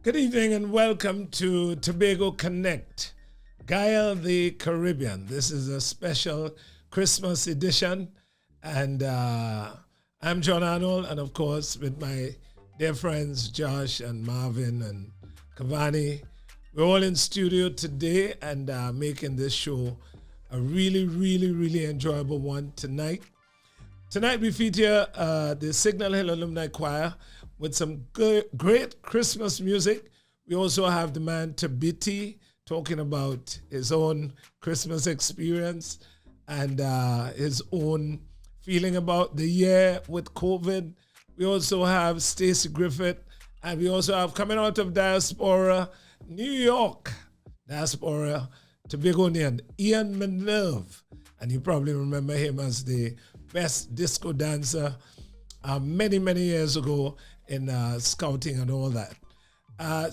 Good evening and welcome to Tobago Connect, Gaia the Caribbean. This is a special Christmas edition, and I'm John Arnold, and of course with my dear friends Josh and Marvin and Cavani. We're all in studio today and making this show a really enjoyable one tonight. Tonight we feature the Signal Hill Alumni Choir with some great Christmas music. We also have the man Tabiti talking about his own Christmas experience and his own feeling about the year with COVID. We also have Stacey Griffith, and we also have, coming out of diaspora, New York, diaspora, Tobagonian, Ian Minerve. And you probably remember him as the best disco dancer many years ago in scouting and all that.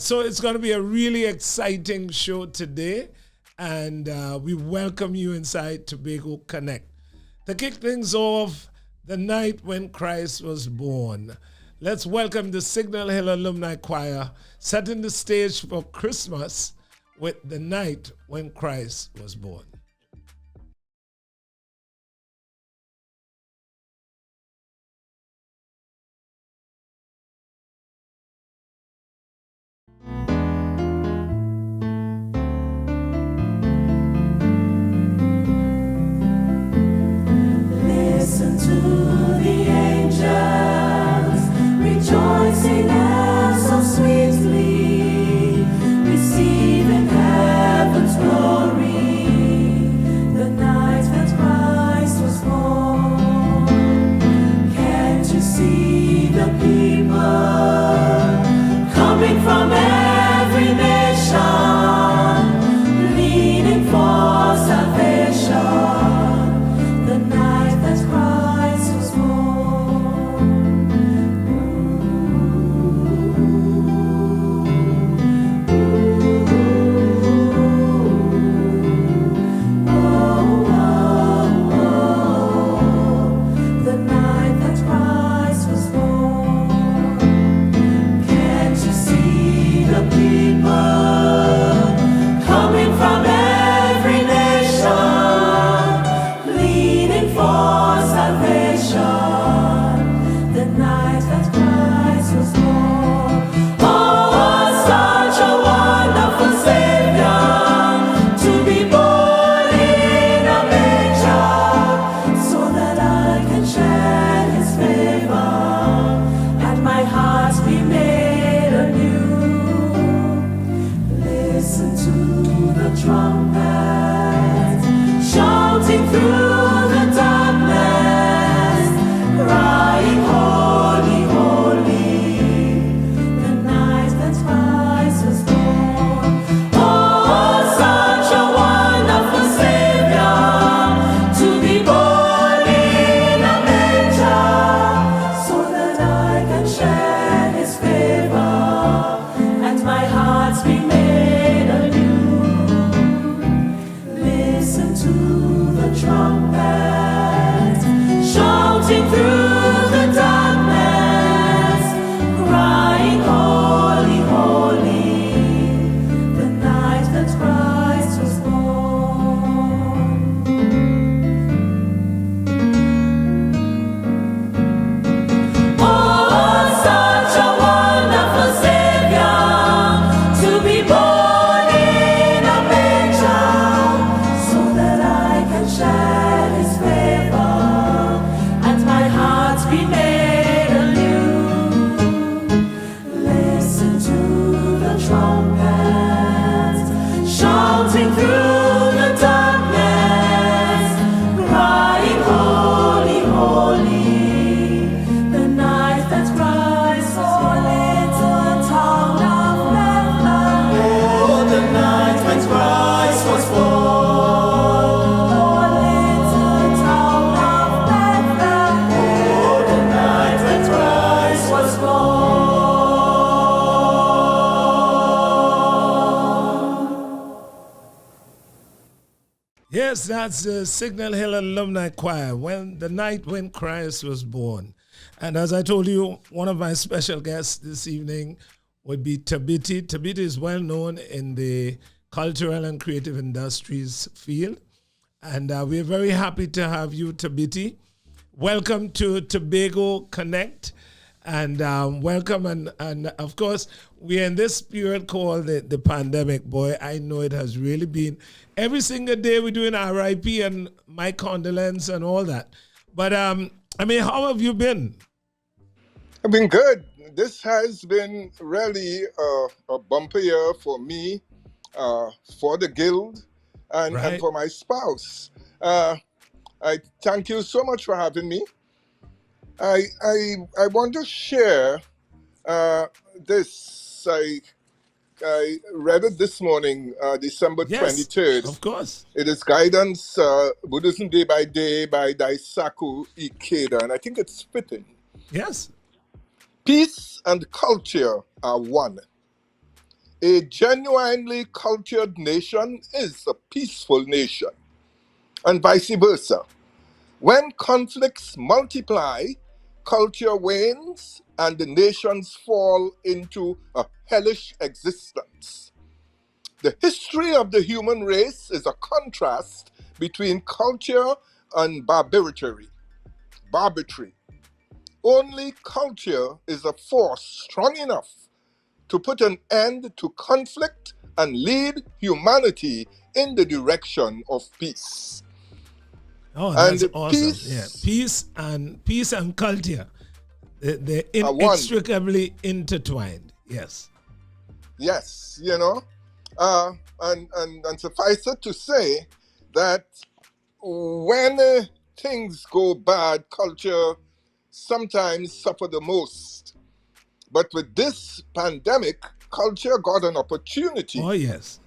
So it's going to be a really exciting show today, and we welcome you inside Tobago Connect. To kick things off, the night when Christ was born. Let's welcome the Signal Hill Alumni Choir, setting the stage for Christmas with the night when Christ was born. Listen to the angels rejoicing ever so sweetly, receiving heaven's glory, the night that Christ was born. Can't you see the people coming from every nation, leaning for salvation, the night that Christ was born. The night that Christ was born. Can't you see the people coming from every nation, leaning for salvation, the night that Christ was born? Oh, such a wonderful Savior, to be born in a manger, so that I can share His favor, and my heart be made anew. Listen to the trumpet shouting through the darkness, crying, holy, holy, the night that Christ was born. Oh, such a wonderful Savior, to be born in a manger, so that I can share His favor, and my heart be made anew. Listen to the trumpet shouting through the darkness, crying, holy, holy, the night that Christ was born. Oh, such a wonderful Savior, to be born in a manger, so that I can share His favor, and my heart be made anew. Listen to the trumpet shouting through the darkness, crying, holy, holy, the night that Christ was born. Little town of Bethlehem, oh, the night when Christ was born. Oh, little town of Bethlehem, oh, the night when Christ was born. Yes, that's the Signal Hill Alumni Choir, the night when Christ was born. And as I told you, one of my special guests this evening would be Tabiti. Tabiti is well known in the cultural and creative industries field. And we're very happy to have you, Tabiti. Welcome to Tobago Connect. And welcome. And of course, we're in this period called the pandemic. Boy, I know it has really been. Every single day we're doing RIP and my condolence and all that. But, how have you been? I've been good. This has been really a bumper year for me, for the guild, and for my spouse. I thank you so much for having me. I want to share this. I read it this morning, December 23rd. Of course. It is Guidance Buddhism Day by Day by Daisaku Ikeda, and I think it's fitting. Yes. Peace and culture are one. A genuinely cultured nation is a peaceful nation, and vice versa. When conflicts multiply, culture wanes and the nations fall into a hellish existence. The history of the human race is a contrast between culture and barbarity. Only culture is a force strong enough to put an end to conflict and lead humanity in the direction of peace. Oh, that's awesome. Peace and culture. They're inextricably intertwined. Yes. Yes, and suffice it to say that when things go bad, culture sometimes suffer the most. But with this pandemic, culture got an opportunity. Oh, yes.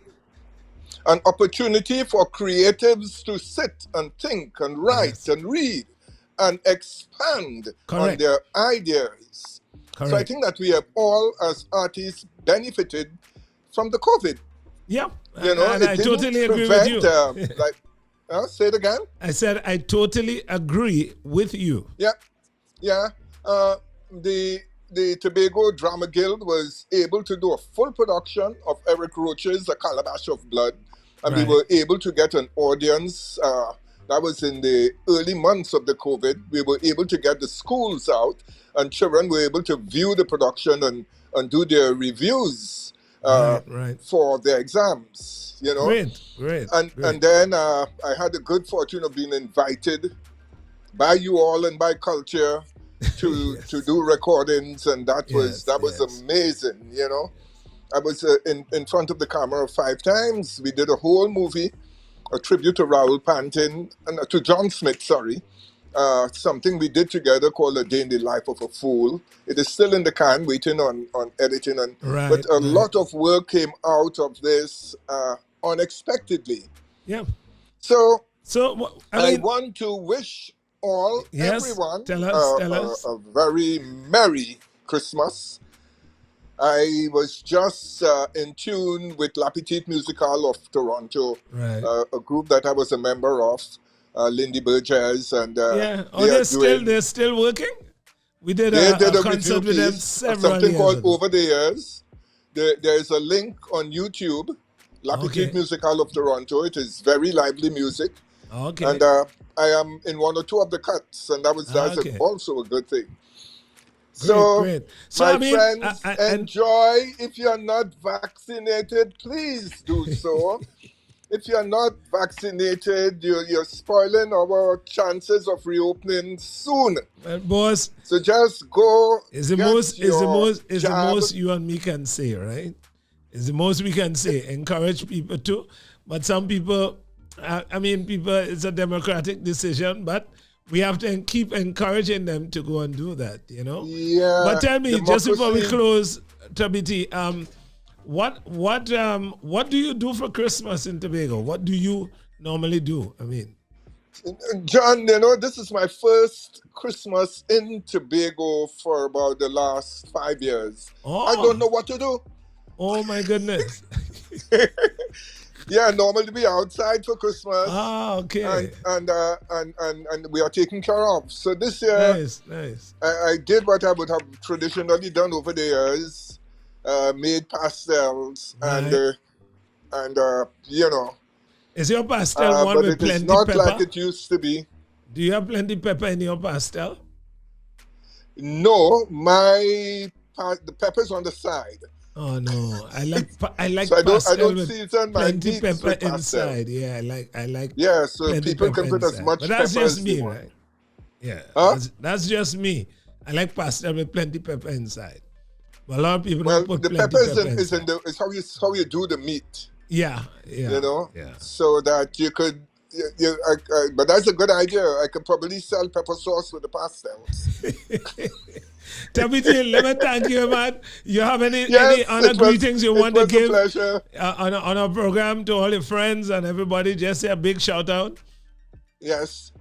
An opportunity for creatives to sit and think and write and read and expand on their ideas. So I think that we have all, as artists, benefited from the COVID. Yeah, and I totally agree with you. Say it again? I said I totally agree with you. Yeah. The Tobago Drama Guild was able to do a full production of Eric Roach's A Calabash of Blood. And we were able to get an audience. That was in the early months of the COVID. We were able to get the schools out, and children were able to view the production and do their reviews for their exams. Great. And then I had the good fortune of being invited by you all and by culture to do recordings, and that was amazing. I was in front of the camera 5 times. We did a whole movie, a tribute to Raoul Pantin, and to John Smith, something we did together called A Day in the Life of a Fool. It is still in the can, waiting on editing. But a lot of work came out of this unexpectedly. Yeah. So I want to wish everyone tell us. A very Merry Christmas. I was just in tune with La Petite Musicale of Toronto, a group that I was a member of, Lindy Burgess, and they're still working. We did a concert with them several years called ago. Over the Years. There is a link on YouTube, La Petite Musicale of Toronto. It is very lively music. Okay. And I am in 1 or 2 of the cuts, and that's also a good thing. Great. So, my friends, enjoy. If you're not vaccinated, please do so. If you're not vaccinated, you're spoiling our chances of reopening soon. Boss, so just go. Is the most you and me can say, right? Is the most we can say. Encourage people to, but some people. It's a democratic decision, but we have to keep encouraging them to go and do that, Yeah. But tell me, just before we close, Tabiti, what do you do for Christmas in Tobago? What do you normally do? John, this is my first Christmas in Tobago for about the last 5 years. I don't know what to do. Oh my goodness. Yeah, normally we outside for Christmas. Okay. And we are taken care of. So this year, nice. I did what I would have traditionally done over the years. made pastels, Right. and you know, Is your pastel one but with it is plenty not like pepper? it used to be. Do you have plenty pepper in your pastel? No, the pepper's on the side. Oh no, I So like I pastel don't with season my plenty meats pepper with pastel. inside. Yeah, I like Yeah, so plenty people pepper can put as inside. But much that's pepper just as they me, want. right? Yeah, Huh? that's just me. I like pastel with plenty pepper inside. But a lot of people Well, don't put the plenty pepper pepper is in inside. the it's how you do the meat, Yeah, you know, yeah. so that you could. But that's a good idea. I could probably sell pepper sauce with the pastels. Tabitha, let me thank you, man. You have any Yes, honor greetings you it want to was a give pleasure. on our program to all your friends and everybody? Just say a big shout out. Yes.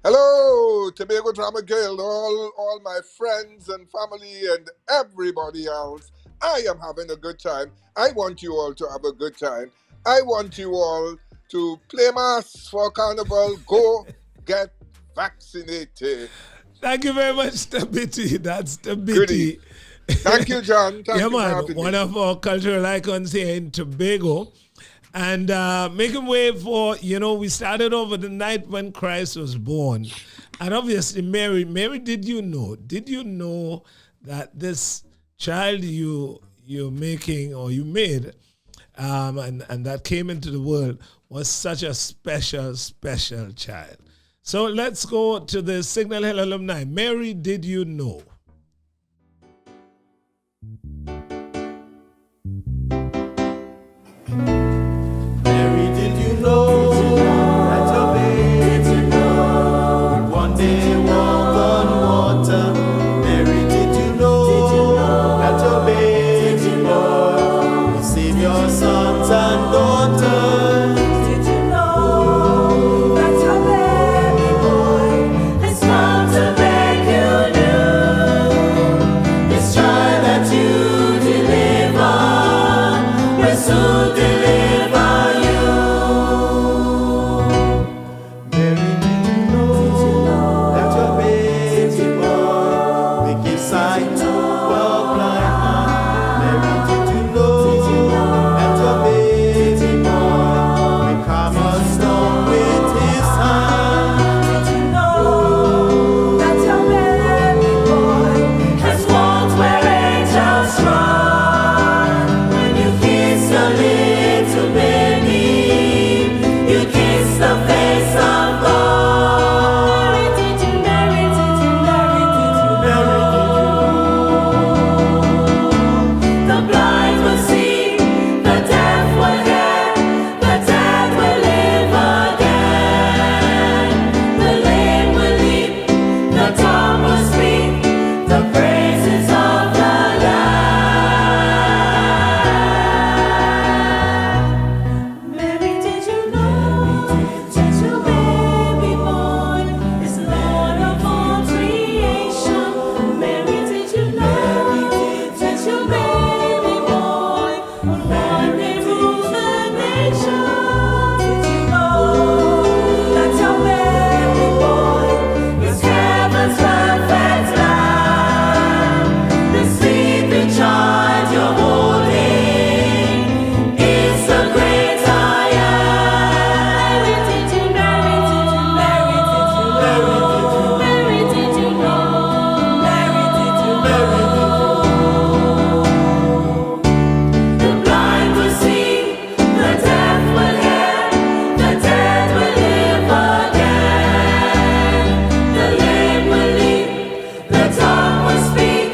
Hello, Tobago Drama Guild, all my friends and family and everybody else. I am having a good time. I want you all to have a good time. I want you all to play mass for Carnival. Go get vaccinated. Thank you very much, Tabitha. That's Goodie. Tabitha. Thank you, John. Thank Yeah, you for man. having One me. of our cultural icons here in Tobago. And making way for, we started over the night when Christ was born. And obviously, Mary, did you know that this child you're making or you made and that came into the world was such a special, special child? So let's go to the Signal Hill alumni. Mary, did you know? Mary, did you know that your baby would one day walk on water? Mary, did you know that your baby boy will save your sons and daughters? Did you know that your baby boy has come to make you new? This child that you deliver will soon deliver you. Mary, did you know that your baby boy will give sight to a blind man? Mary, did you know that your baby boy will calm a storm with his hand? Did you know that your baby boy has walked where angels run? When you kiss a little baby, you kiss the face of God. Mary, did you, Mary, did you, Mary, did you know? The blind will see, the deaf will hear, the dead will live again. The lame will leap, the dumb will speak, the praises of the Lamb. Mary, did you know that your baby boy is Lord of all creation? Mary, did you know that your baby boy will one day rule the nation? Did you know that your baby boy is heaven's perfect lamb? The sleeping child you're holding is the great I am. Mary, did you, Mary, did you, Mary, did you, Mary, did you know? Mary, did you, Mary, did you know? The blind will see, the deaf will hear, the dead will live again. The lame will leap, the dumb will speak,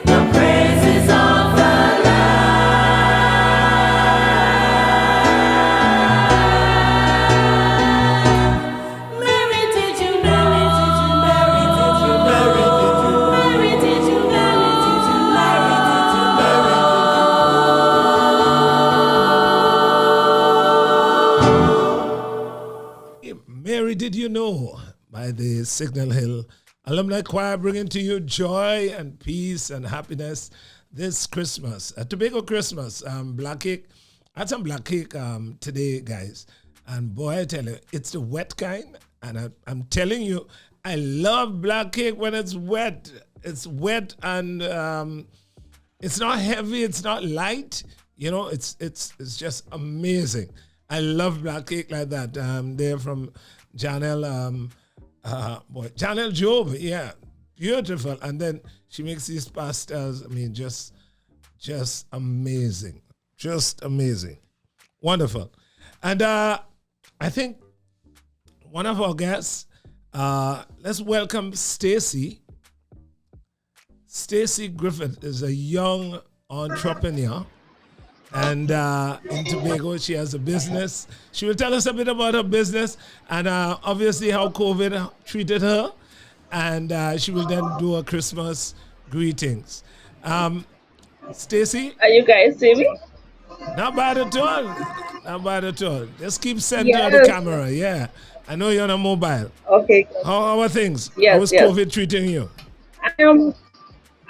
the praises of the Lamb. Mary, did you, Mary, did you, Mary, did you, Mary, did you, Mary, did you, Mary, did you, Mary, did you, Mary, did you know? By the Signal Hill Alumni Choir, bringing to you joy and peace and happiness this Christmas. Tobago Christmas. Black cake. I had some black cake today, guys. And boy, I tell you, it's the wet kind. And I'm telling you, I love black cake when it's wet. It's wet and It's not heavy. It's not light. You know, it's just amazing. I love black cake like that. They're from Janelle, Janelle Job. Yeah, beautiful. And then she makes these pastas. I mean, just amazing. Just amazing. Wonderful. And I think one of our guests, let's welcome Stacy. Stacy Griffith is a young entrepreneur. And in Tobago, she has a business. She will tell us a bit about her business and obviously how COVID treated her. And she will then do her Christmas greetings. Stacy? Are you guys seeing me? Not bad at all. Not bad at all. Just keep center of the camera. Yeah. I know you're on a mobile. Okay. How are things? Yes, How is COVID treating you?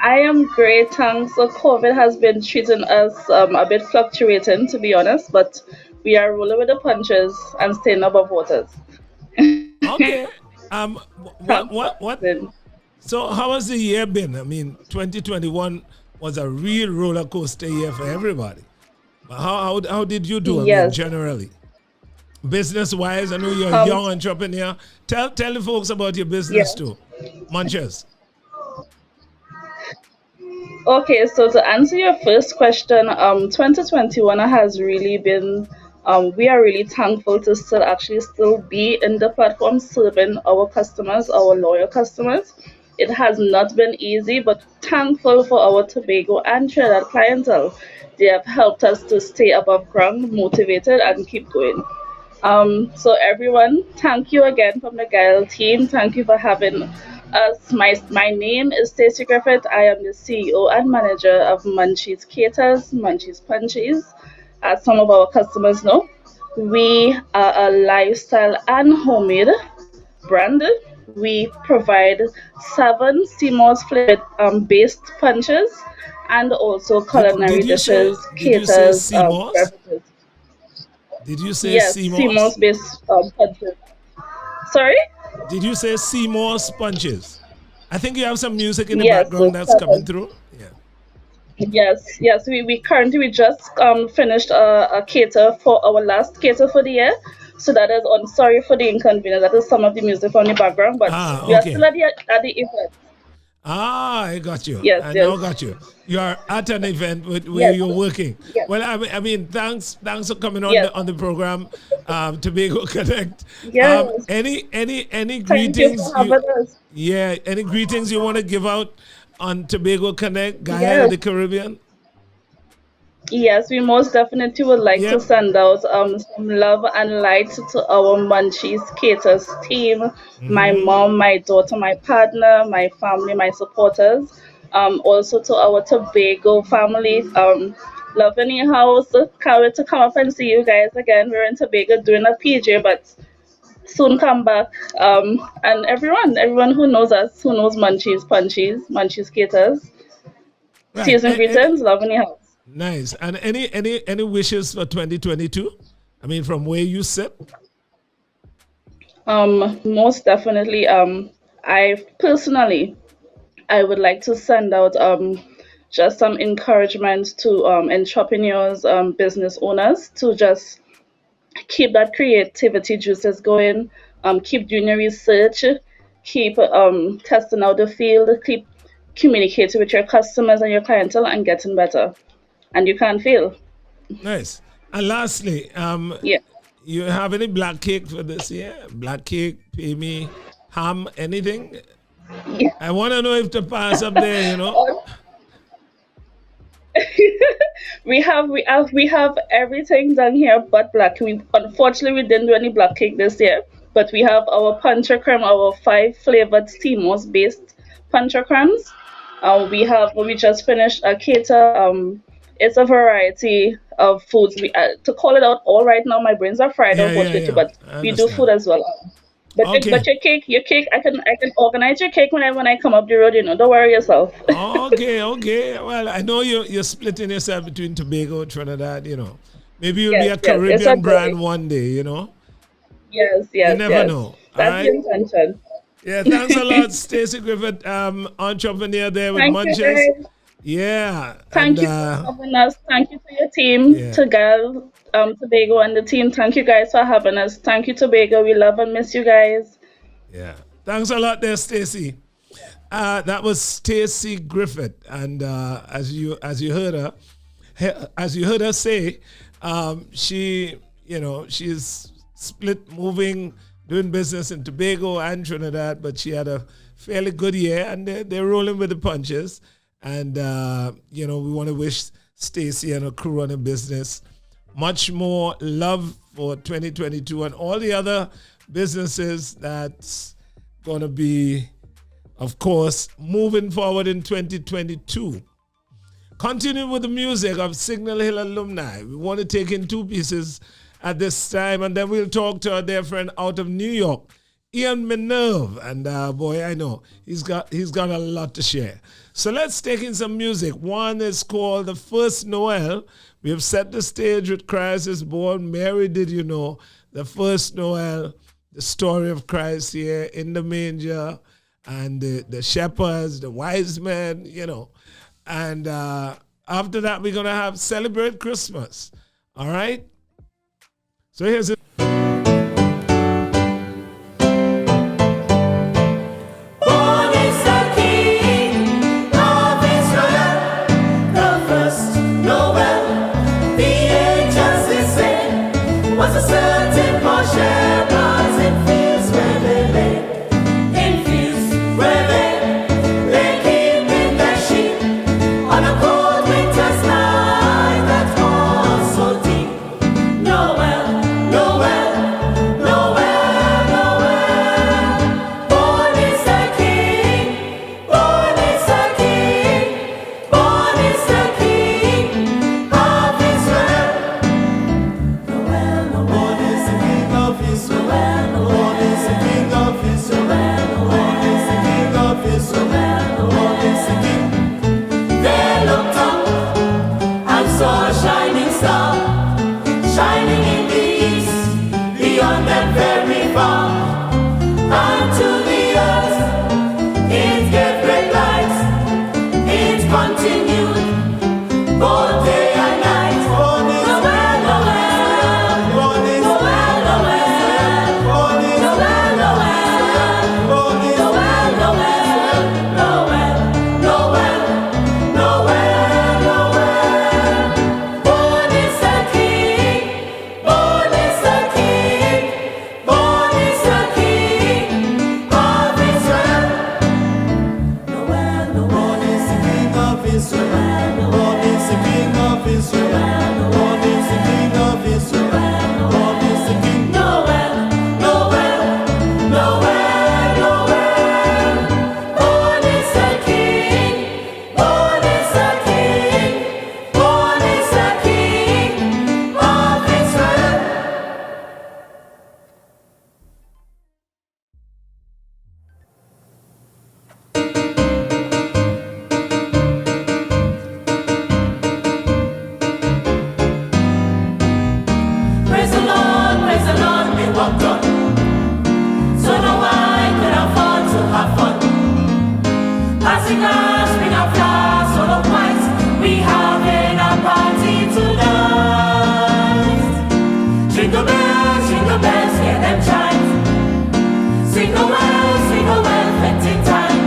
I am great, thanks. So COVID has been treating us a bit fluctuating, to be honest, but we are rolling with the punches and staying above waters. Okay. What? So how has the year been? I mean, 2021 was a real roller coaster year for everybody. How did you do? I mean, generally, business wise, I know you're a young entrepreneur. Tell the folks about your business too, Munchers. Okay, so to answer your first question, 2021 has really been, we are really thankful to still be in the platform serving our customers, our loyal customers. It has not been easy, but thankful for our Tobago and Trinidad clientele. They have helped us to stay above ground, motivated, and keep going. So everyone, thank you again from the Guile team. Thank you for having us. My name is Stacey Griffith. I am the CEO and manager of Munchies Caters, Munchies Punchies. As some of our customers know, we are a lifestyle and homemade brand. We provide 7 CMOS flavored based punches and also culinary dishes, caters, beverages. Did you say yes, CMOS? CMOS based punches. Sorry? Did you say CMOS punches? I think you have some music in the background that's coming through. Yeah. Yes. We currently just finished a cater for our last cater for the year. So that is on. Sorry for the inconvenience. That is some of the music on the background, but we are still at the event. I got you. Yes, I now got you. You are at an event where you're working. Yes. Well, I mean, thanks for coming on on the program, Tobago Connect. Yes. Any Thank greetings? you for having us. Yeah. Any greetings you want to give out on Tobago Connect, Guile of the Caribbean? Yes, we most definitely would like to send out some love and light to our Munchies Caters team, my mom, my daughter, my partner, my family, my supporters. Also to our Tobago family, love in your house. Can't wait to come up and see you guys again. We're in Tobago doing a PJ, but soon come back. And everyone who knows us, who knows Munchies Punchies, Munchies Caters. Right. Season greetings, love in your house. Nice. And any wishes for 2022? I mean, from where you sit? Most definitely. I would like to send out just some encouragement to entrepreneurs, business owners to just keep that creativity juices going. Keep doing your research. Keep testing out the field. Keep communicating with your customers and your clientele and getting better. And you can't fail. Nice. And lastly, you have any black cake for this year? Black cake, pay me, ham, anything? Yeah. I want to know if to pass up there, you know. we have everything done here but black. Unfortunately we didn't do any black cake this year, but we have our puncher creme, our 5 flavored CMOS based puncher cremes. We just finished a cater. It's a variety of foods. To call it out all right now, my brains are fried, unfortunately, but we do food as well. But your cake, I can organize your cake when I come up the road, you know. Don't worry yourself. Okay. Well, I know you're splitting yourself between Tobago, Trinidad, you know. Maybe you'll be a Caribbean brand one day, you know. Yes. You never know. That's the intention. Yeah, thanks a lot, Stacey Griffith, entrepreneur there with Munches. Yeah. Thank you for having us. Thank you to your team, to Gal, Tobago, and the team. Thank you guys for having us. Thank you, Tobago. We love and miss you guys. Yeah. Thanks a lot there, Stacy. That was Stacy Griffith, and as you heard her say, she's split moving, doing business in Tobago and Trinidad, but she had a fairly good year, and they're rolling with the punches. And we want to wish Stacy and her crew on the business much more love for 2022 and all the other businesses that's going to be, of course, moving forward in 2022. Continuing with the music of Signal Hill Alumni. We want to take in two pieces at this time, and then we'll talk to our dear friend out of New York, Ian Minerve. And boy, I know he's got a lot to share. So let's take in some music. One is called The First Noel. We have set the stage with Christ is born. Mary, did you know? The first Noel, the story of Christ here in the manger, and the shepherds, the wise men, And after that, we're going to have Celebrate Christmas. All right? So here's it. Was a certain poor shepherds in fields where they lay, in fields where they lay keeping their sheep on a cold winter's night that was so deep. Noel, Noel, Noel, Noel. Born is the King, born is the King, born is the King of Israel. They looked up and saw a shining star, shining in the east, beyond them very far. And to the earth it gave great light, it continued both day and night. Noel, Noel, Noel, Noel, Noel, Noel, Noel, Noel, Noel, Noel, Noel. Born is the King, born is the King, born is the King of Israel. Noel, Noel is the King of Israel. Lord is the King of Israel. Lord is the King of Israel. Lord is the King. Noel, Noel, Noel, Noel. Born is the King, born is the King, born is the King of Israel. Praise the Lord, we walked on. So no one could afford to have fun. Passing glass, bring a flask full of wine. We having a party tonight. Jingle bells, hear them chime. Single well, fetting time.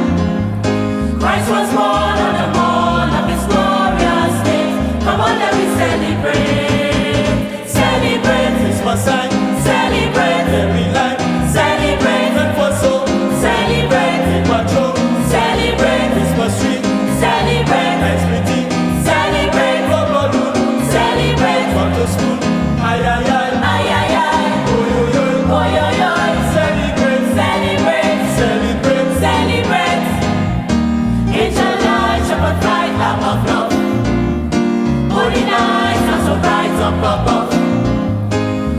Christ was born on the morn of his glorious day. Come on, let me celebrate. Celebrate Christmas time. Celebrate every life. Celebrate for soul. Celebrate in patrol. Celebrate Christmas tree. Celebrate nice pretty. Celebrate for balloon. Celebrate for the school. Ay ay ay. Ay ay ay. Oy oy oy. Oy oy oy. Celebrate. Celebrate. Celebrate. Celebrate. Angel light, shepherd flight, lamp of love. Holy night, not so bright up above.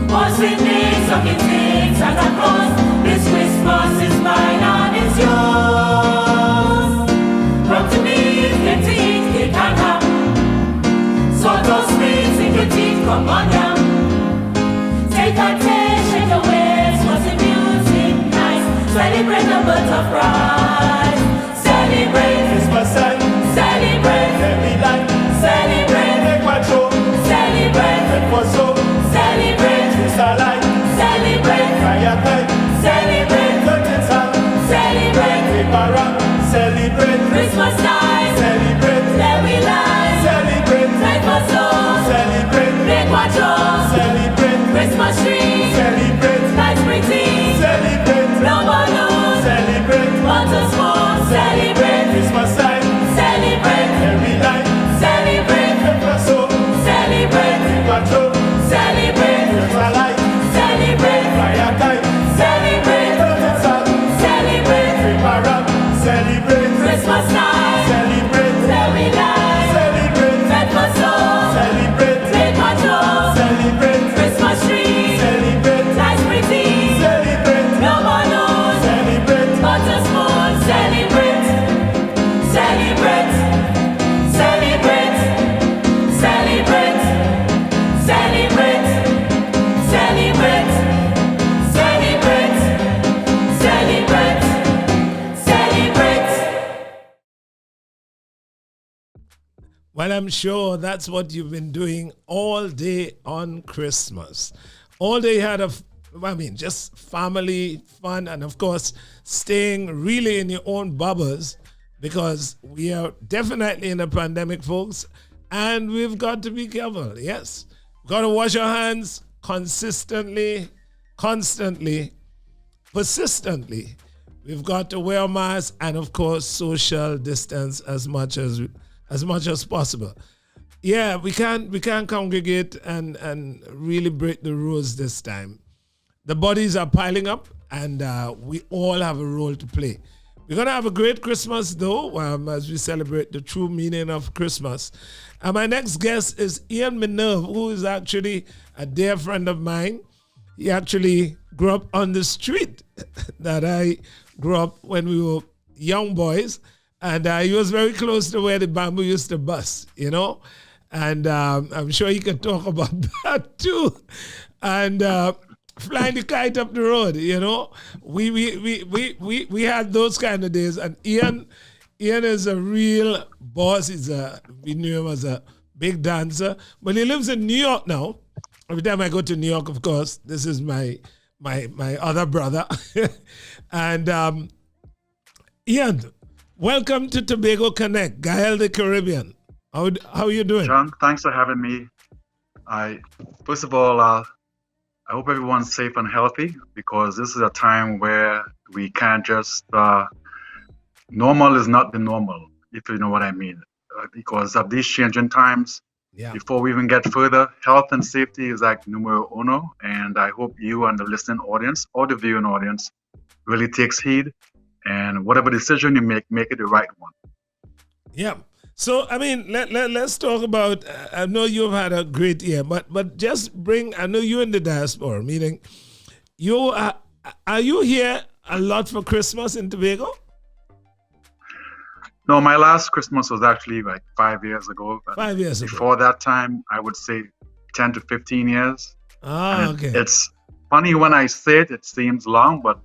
All sweet things, talking things, Santa Claus. This Christmas is mine and it's yours. Come to me, get to eat, cake and ham. Salt or sweet, sink your teeth, come on down. Take a taste, shake your waist, what's the music nice? Celebrate the birth of Christ. Celebrate Christmas time. Celebrate Well, I'm sure that's what you've been doing all day on Christmas. All day you had just family fun, and of course, staying really in your own bubbles, because we are definitely in a pandemic, folks, and we've got to be careful. Yes, we've got to wash our hands consistently, constantly, persistently. We've got to wear masks and, of course, social distance as much as possible. Yeah, we can't congregate and really break the rules this time. The bodies are piling up, and we all have a role to play. We're going to have a great Christmas, though, as we celebrate the true meaning of Christmas. And my next guest is Ian Minerve, who is actually a dear friend of mine. He actually grew up on the street that I grew up when we were young boys. And he was very close to where the bamboo used to bust, And I'm sure he can talk about that, too. And flying the kite up the road, we had those kind of days. And Ian is a real boss. We knew him as a big dancer, but he lives in New York now. Every time I go to New York, of course, this is my other brother. And Ian, welcome to Tobago Connect, Gael the Caribbean. How are you doing? John, thanks for having me. First of all, I hope everyone's safe and healthy, because this is a time where we can't just, normal is not the normal, if you know what I mean. Because of these changing times, before we even get further, health and safety is like numero uno. And I hope you and the listening audience or the viewing audience really takes heed. And whatever decision you make it the right one. Yeah. So, let's talk about, I know you've had a great year, but just I know you're in the diaspora, meaning are you here a lot for Christmas in Tobago? No, my last Christmas was actually like 5 years ago. 5 years ago. Before that time, I would say 10 to 15 years. Okay. It's funny when I say it seems long, but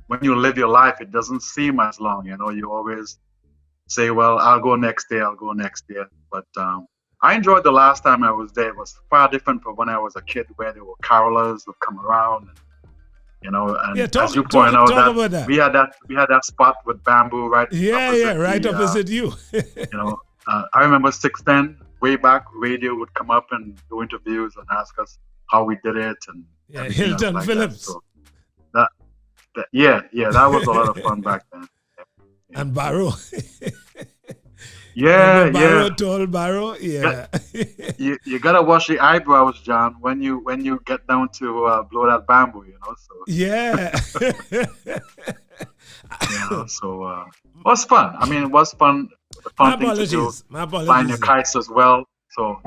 when you live your life, it doesn't seem as long. You always say, well, I'll go next year. But I enjoyed the last time I was there. It was far different from when I was a kid, where there were carolers who come around, as you point out, that we had that spot with bamboo right opposite you. I remember 610 way back, radio would come up and do interviews and ask us how we did it, and Hilton like Phillips. That was a lot of fun back then. And Barrow. Barrow, tall Barrow. Yeah. You gotta wash the eyebrows, John, when you get down to blow that bamboo, So yeah. So it was fun. It was fun. The fun thing to do. My apologies. Flying your kites as well. So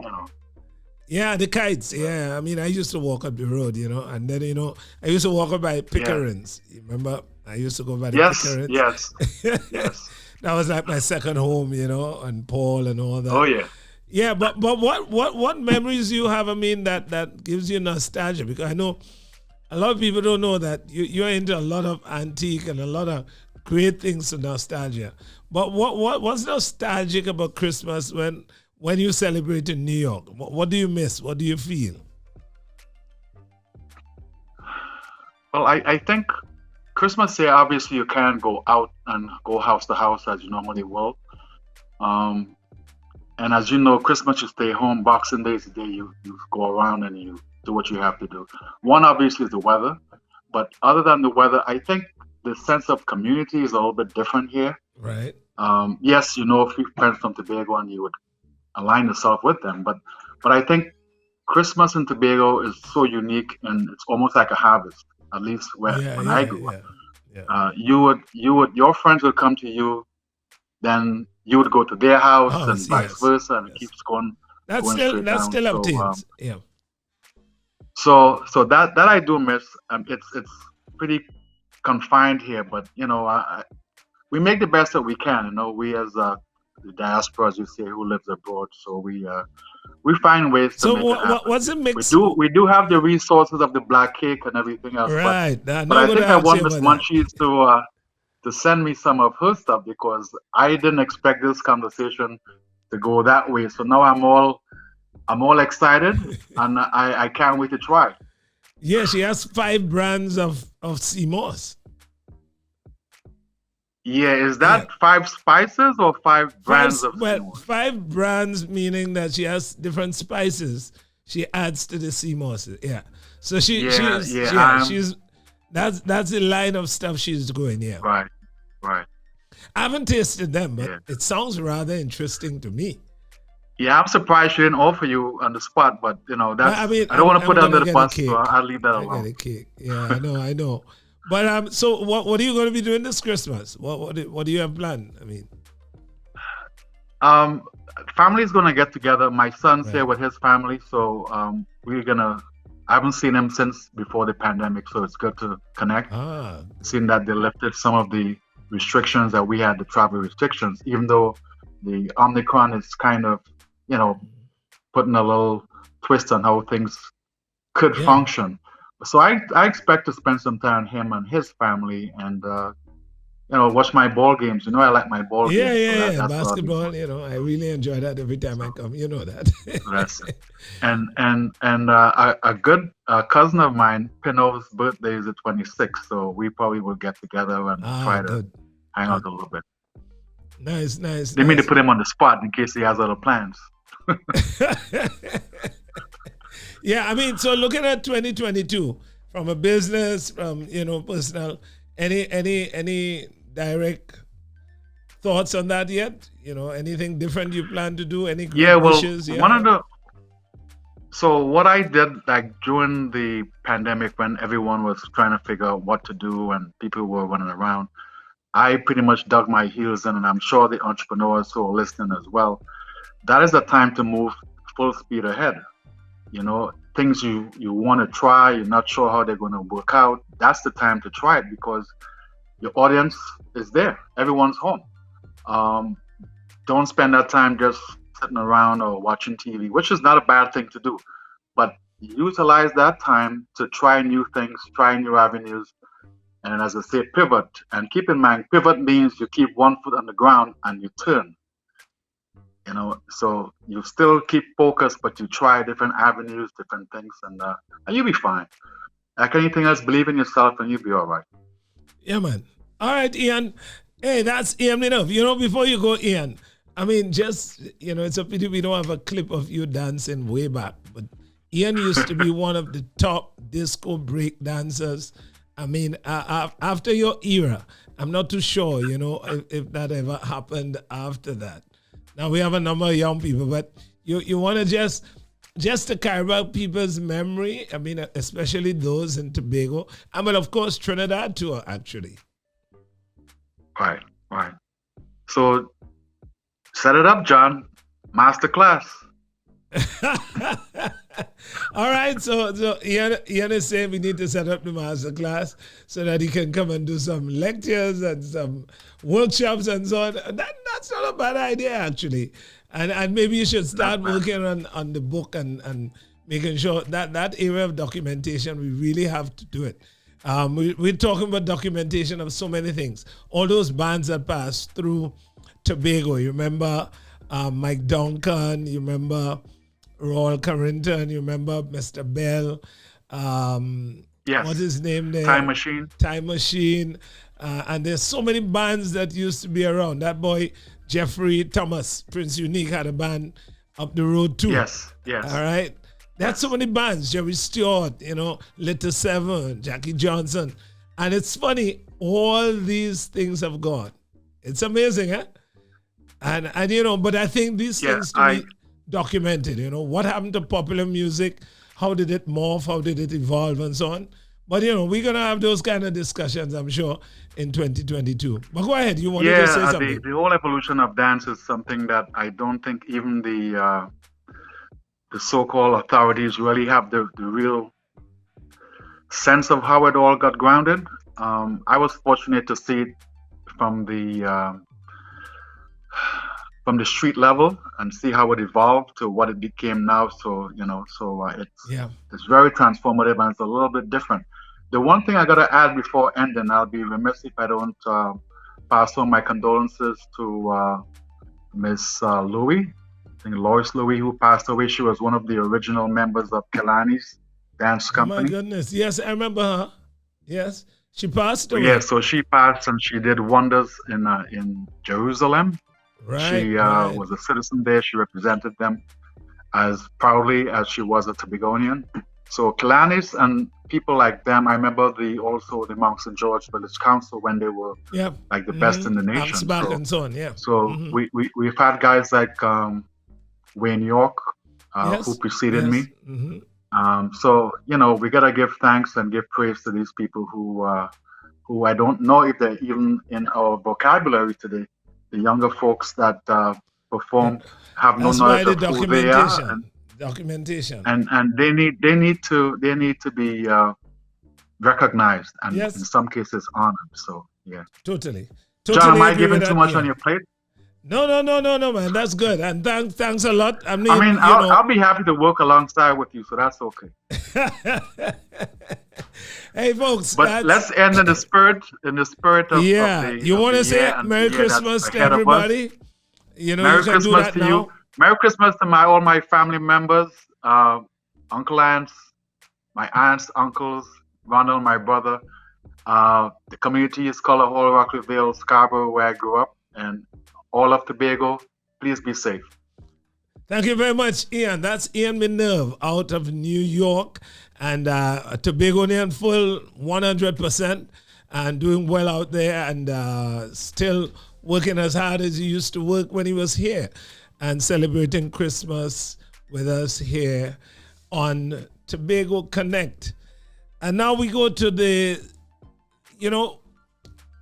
Yeah, the kites. Yeah, I used to walk up the road, and then I used to walk up by Pickering's. You remember? I used to go by the Pickering's. Yes. That was like my second home, and Paul and all that. Oh yeah. Yeah, but what memories you have? That gives you nostalgia, because I know a lot of people don't know that you're into a lot of antique and a lot of great things to nostalgia. But what's nostalgic about Christmas when you celebrate in New York? What do you miss? What do you feel? Well, I think Christmas here, obviously you can't go out and go house to house as you normally will. And as you know, Christmas you stay home. Boxing Day is the day you go around and you do what you have to do. One, obviously, is the weather. But other than the weather, I think the sense of community is a little bit different here. Right. Yes, a few friends from Tobago and you would align yourself with them. But I think Christmas in Tobago is so unique, and it's almost like a harvest, at least when I grew up. Yeah. Your friends would come to you, then you would go to their house, and vice versa, and it keeps going. That's still up to yeah. So that I do miss. It's pretty confined here, but we make the best that we can. We as the diaspora, as you say, who lives abroad, so we find ways to make it happen. What's the mix? We do have the resources of the black cake and everything else. Right. But I think I want Miss Munchies to send me some of her stuff, because I didn't expect this conversation to go that way. So now I'm all excited, and I can't wait to try. Yeah, she has 5 brands of sea moss. Yeah, is that 5 spices or 5 brands of sea moss? 5 brands, meaning that she has different spices she adds to the sea moss. Yeah. So she's that's the line of stuff she's going. Yeah. Right. I haven't tasted them, but it sounds rather interesting to me. Yeah, I'm surprised she didn't offer you on the spot, but that's. I don't want to put her under the bus, so I'll leave that alone. I get a cake. Yeah, I know. But so what are you going to be doing this Christmas? What do you have planned? I mean, family's gonna get together. My son's here with his family, so we're gonna. I haven't seen him since before the pandemic, so it's good to connect. Seeing that they lifted some of the restrictions that we had, the travel restrictions, even though the Omicron is kind of, putting a little twist on how things could function. So I expect to spend some time with him and his family, and watch my ball games. I like my ball games. Yeah. Basketball. I really enjoy that every time I come. You know that. Yes. And a good cousin of mine, Pino's birthday is the 26th, so we probably will get together and try to hang out a little bit. Nice. They mean to put him on the spot in case he has other plans. Yeah, I mean, so looking at 2022 from a business, from personal, any direct thoughts on that yet? Anything different you plan to do? Any wishes? So what I did, like during the pandemic, when everyone was trying to figure out what to do and people were running around, I pretty much dug my heels in, and I'm sure the entrepreneurs who are listening as well. That is the time to move full speed ahead. Things you want to try, you're not sure how they're going to work out. That's the time to try it because your audience is there. Everyone's home. Don't spend that time just sitting around or watching TV, which is not a bad thing to do. But utilize that time to try new things, try new avenues. And as I say, pivot. And keep in mind, pivot means you keep one foot on the ground and you turn. So you still keep focused, but you try different avenues, different things, and you'll be fine. Like anything else, believe in yourself and you'll be all right. Yeah, man. All right, Ian. Hey, that's Ian enough. Before you go, Ian, I mean, just, it's a pity we don't have a clip of you dancing way back, but Ian used to be one of the top disco break dancers. I mean, after your era, I'm not too sure, if that ever happened after that. Now we have a number of young people, but you want to just to carry out people's memory. I mean, especially those in Tobago, but of course Trinidad too, actually. Right. So set it up, John. Masterclass. All right, so Ian is saying we need to set up the masterclass so that he can come and do some lectures and some workshops and so on. That's not a bad idea, actually. And maybe you should start working on the book and making sure that area of documentation, we really have to do it. We're talking about documentation of so many things. All those bands that passed through Tobago. You remember Mike Duncan, you remember Royal Carrington, you remember Mr. Bell. Yes. What's his name there? Time Machine. And there's so many bands that used to be around. That boy, Jeffrey Thomas, Prince Unique, had a band up the road too. Yes. All right. That's so many bands. Jerry Stewart, Little Seven, Jackie Johnson. And it's funny, all these things have gone. It's amazing, huh? And but I think these things to be documented, what happened to popular music, how did it morph, how did it evolve and so on. But we're going to have those kind of discussions, I'm sure, in 2022. But go ahead, you wanted to say something. The whole evolution of dance is something that I don't think even the so-called authorities really have the real sense of how it all got grounded. I was fortunate to see it from the street level and see how it evolved to what it became now. So it's very transformative and it's a little bit different. The one thing I gotta add before ending, I'll be remiss if I don't pass on my condolences to Miss Louie. think Lois Louis, who passed away. She was one of the original members of Kalani's dance company. Oh my goodness. Yes, I remember her. Yes. She passed away. Yeah, so she passed and she did wonders in Jerusalem. Right. She was a citizen there. She represented them as proudly as she was a Tobagonian. So Kalani's and people like them, I remember also the Mount St. George Village Council when they were like the best in the nation. Back and so on, yeah. So we've had guys like Wayne York, who preceded me. So, you know, we got to give thanks and give praise to these people who I don't know if they're even in our vocabulary today. The younger folks that perform have no knowledge of who they are. Documentation. And they need to be recognized and in some cases honored. So, yeah. Totally. John, am I giving too much on your plate? No, man. That's good. And thanks a lot. I'll be happy to work alongside with you, so that's okay. Hey, folks. But let's end in the spirit of you want to say Merry Christmas to everybody? You know, Merry you can Christmas do that to now. you. Merry Christmas to all my family members, uncle, aunts, my aunts, uncles, Ronald, my brother. The community is called Whole Rockville Vale, Scarborough, where I grew up, and all of Tobago. Please be safe. Thank you very much, Ian. That's Ian Minerve out of New York, and a Tobagonian full 100%, and doing well out there, and still working as hard as he used to work when he was here, and celebrating Christmas with us here on Tobago Connect. And now we go to the,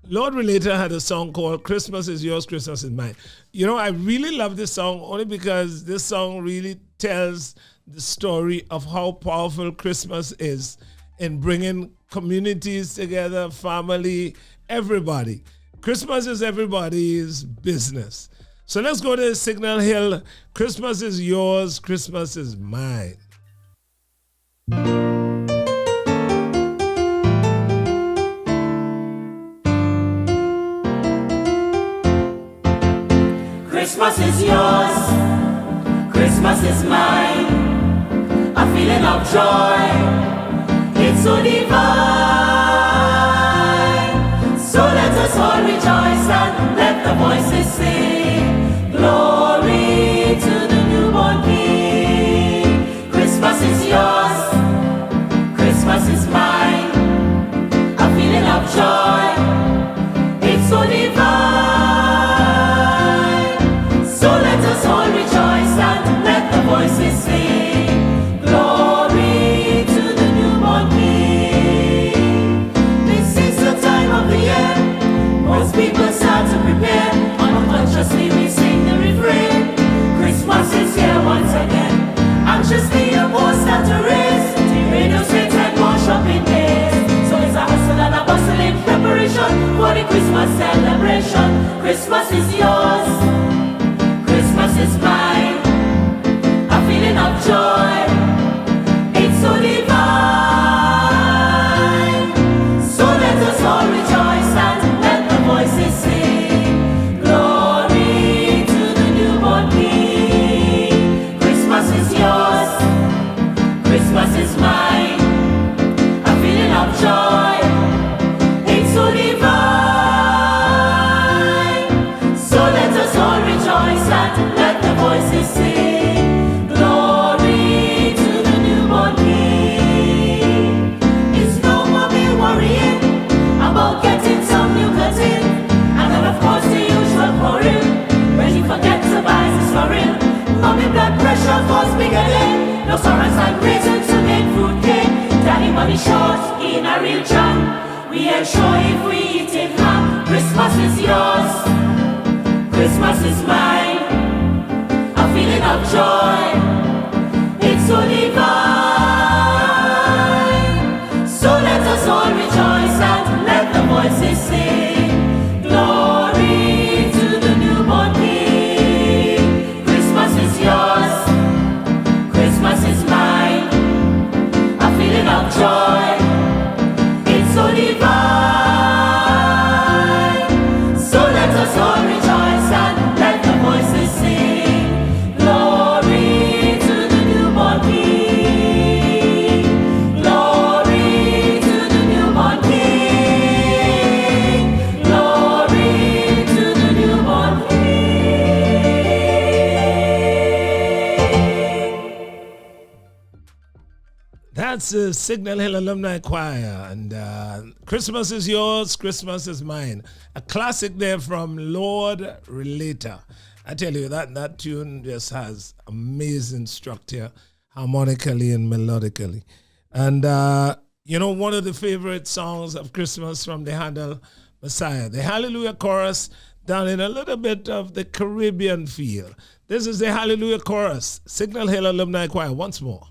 Lord Relator had a song called Christmas is Yours, Christmas is Mine. You know, I really love this song only because this song really tells the story of how powerful Christmas is in bringing communities together, family, everybody. Christmas is everybody's business. So let's go to Signal Hill. Christmas is yours, Christmas is mine. Christmas is yours, Christmas is mine. A feeling of joy, it's so divine. So let us all rejoice and let the voices sing. Glory to the newborn King. Christmas is yours, Christmas is mine. A feeling of joy, it's so divine. Voices sing, glory to the newborn King. This is the time of the year, most people start to prepare. Unconsciously we sing the refrain, Christmas is here once again. Anxiously a post start to raise, the radio states and more shopping days. So it's a hustle and a bustle in preparation for the Christmas celebration. Christmas is yours, Christmas is mine. Feeling of joy, it's so divine. So let us all rejoice and let the voices sing. Glory to the newborn King. Christmas is yours, Christmas is mine. A feeling of joy, it's so divine. So let us all rejoice and let the voices sing. Blood pressure falls beginning. No sorrows and reasons to make fruit cake. Daddy money short in a real jam. We ain't sure if we eat it ham. Christmas is yours, Christmas is mine. A feeling of joy, it's so divine. So let us all rejoice and let the voices sing. Glory to the newborn King. Yours, Christmas is mine. A feeling of joy, it's so divine. So let us all rejoice and let the voices sing. Lord, that's the Signal Hill Alumni Choir. And Christmas is yours, Christmas is mine. A classic there from Lord Relator. I tell you, that tune just has amazing structure, harmonically and melodically. And, one of the favorite songs of Christmas from the Handel Messiah, the Hallelujah Chorus, done in a little bit of the Caribbean feel. This is the Hallelujah Chorus, Signal Hill Alumni Choir, once more.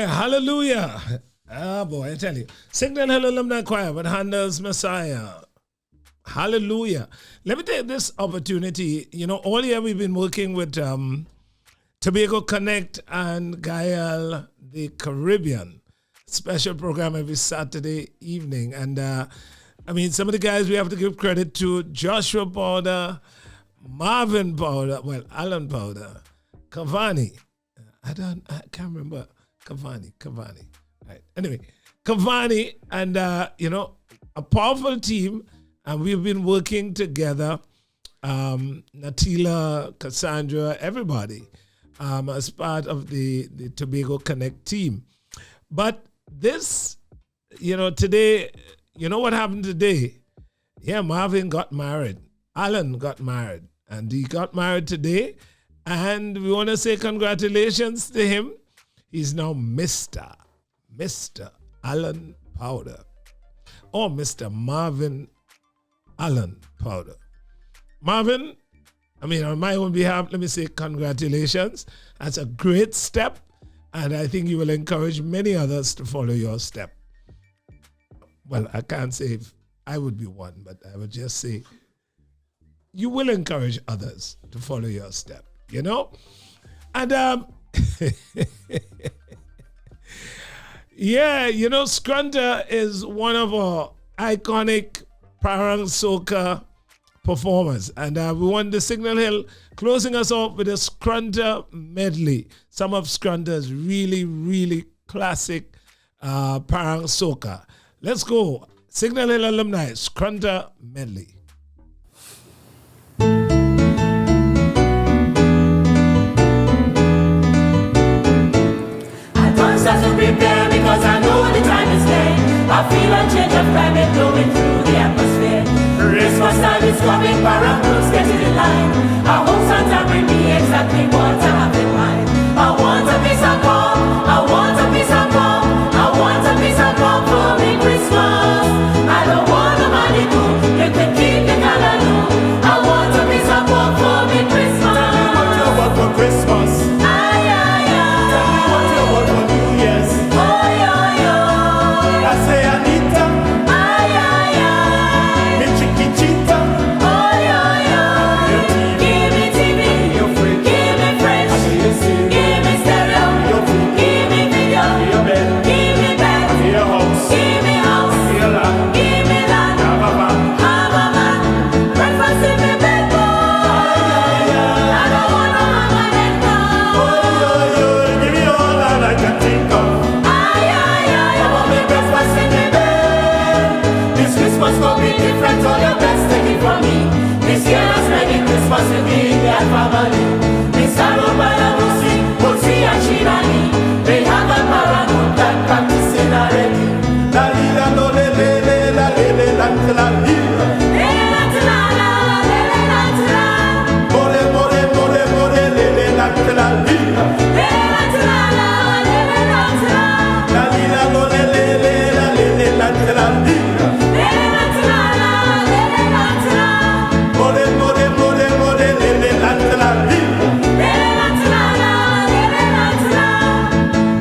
Hallelujah. Ah, boy, I tell you. Signal Hill Alumni Choir with Handel's Messiah. Hallelujah. Let me take this opportunity. All year we've been working with Tobago Connect and Gael the Caribbean. Special program every Saturday evening. And some of the guys we have to give credit to: Joshua Powder, Marvin Powder, Alan Powder, Cavani. I can't remember Cavani. Right. Anyway, Cavani and, a powerful team. And we've been working together, Natila, Cassandra, everybody, as part of the Tobago Connect team. But this, today, what happened today? Yeah, Marvin got married. Alan got married. And he got married today. And we want to say congratulations to him. He's now Mr. Alan Powder. Or Mr. Marvin Alan Powder. Marvin, on my own behalf, let me say congratulations. That's a great step, and I think you will encourage many others to follow your step. Well, I can't say if I would be one, but I would just say you will encourage others to follow your step, And yeah, Scrunter is one of our iconic Parang Soca performers. And we want the Signal Hill closing us off with a Scrunter medley. Some of Scrunter's really, really classic Parang Soca. Let's go. Signal Hill Alumni, Scrunter medley. I don't start to prepare because I know the time is late. I feel a change of climate blowing through the atmosphere. Christmas time is coming, parables getting in line. I hope Santa bring me exactly what I have in mind. I want a piece of calm, I want a piece of calm, I want a piece of calm for me Christmas. I don't want no money too, you can keep the color low. I want a piece of calm for me Christmas. Tell me what you want for Christmas. Ay, ay, ay. Tell me what you want for New Year's. Oh, yo, yo. I say Anita, Ay, ay, ay. me chiquitita. Oh, yo, yo. Give me TV. Your fridge. Give me fridge. I say you see. Give me stereo. Your food. Give me video. Your bed. Give me bed. Your house. Give me house. Your land. Give me land. Have a man. Have a man. Breakfast in my bed, boy. I don't want no permanent now. Give me all that I can think of. Ay, ay, ay. I want me breakfast in my bed. This Christmas gonna be different. All your best take it from me. This year I'm spending Christmas with me and their family. Miss Carol by the Musi and Shinani. They have a paranoid that practicing already. La li la lo le le le la le le la la li. More more more more le le la la li. La li la lo le le le la le le la la li. More more more more le le la la li.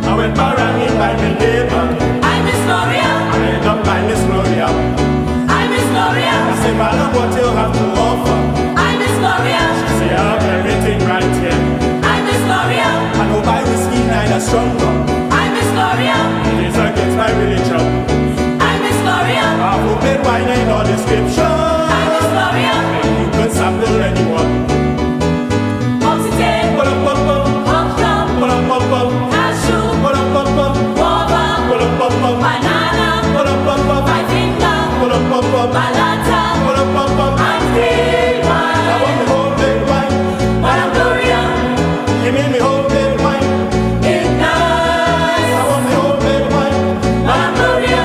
I went paranging by my neighbor. I miss Gloria. I end up by Miss Gloria. I miss Gloria. I say, madam, what you have to offer? I miss Gloria. She say, I have everything right here. I miss Gloria. I know buy whiskey, neither strong rum. I miss Gloria. It is against my religion. I miss Gloria. I have homemade wine in all description. I miss Gloria. You can sample anyone. Oxygen. Pull up, up, up. Hot dog. Pull up, up, up. Cashew. Pull up, up, up. Guava. Pull up, up, up. Banana. Pull up, up, up. My finger. Pull up, up, up. Balata. Pull up, up, up. And green I want wine. me homemade wine. Madam Gloria. Give me homemade wine. It's nice. I want me homemade wine. Madam Gloria.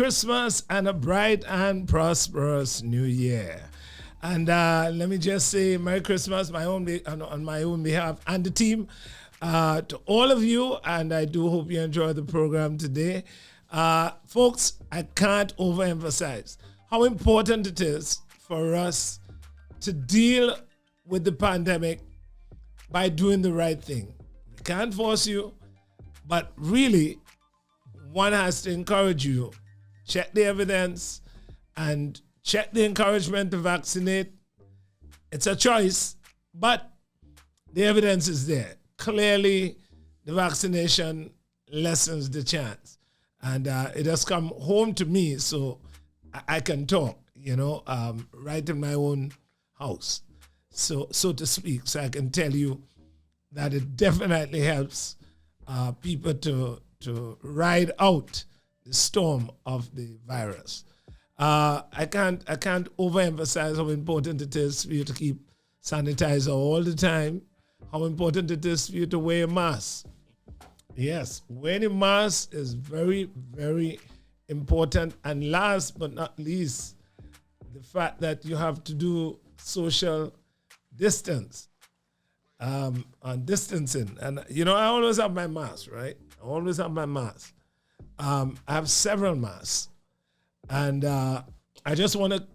Christmas and a bright and prosperous New Year. And let me just say Merry Christmas on my own behalf and the team to all of you. And I do hope you enjoy the program today. Folks, I can't overemphasize how important it is for us to deal with the pandemic by doing the right thing. We can't force you, but really, one has to encourage you. Check the evidence and check the encouragement to vaccinate. It's a choice, but the evidence is there. Clearly, the vaccination lessens the chance. And it has come home to me, so I can talk, right in my own house, so to speak. So I can tell you that it definitely helps people to ride out the storm of the virus. I can't overemphasize how important it is for you to keep sanitizer all the time, how important it is for you to wear a mask. Yes, wearing a mask is very, very important. And last but not least, the fact that you have to do social distance and distancing. And, I always have my mask, right? I always have my mask. I have several masks. And I just want to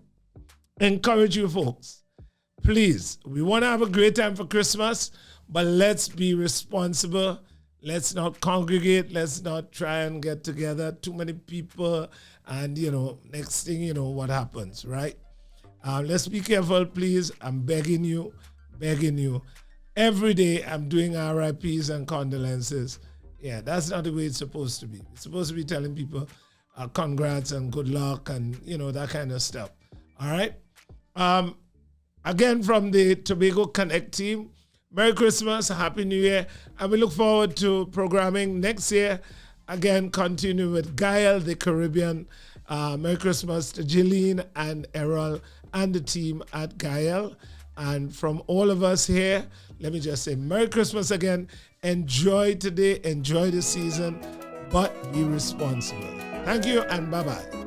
encourage you folks. Please, we want to have a great time for Christmas, but let's be responsible. Let's not congregate. Let's not try and get together. Too many people. And, next thing you know, what happens, right? Let's be careful, please. I'm begging you. Every day I'm doing RIPs and condolences. Yeah, that's not the way it's supposed to be. It's supposed to be telling people congrats and good luck and, that kind of stuff. All right? Again, from the Tobago Connect team, Merry Christmas, Happy New Year, and we look forward to programming next year. Again, continue with Gael, the Caribbean. Merry Christmas to Jeline and Errol and the team at Gael. And from all of us here, let me just say Merry Christmas again. Enjoy today, enjoy the season, but be responsible. Thank you and bye-bye.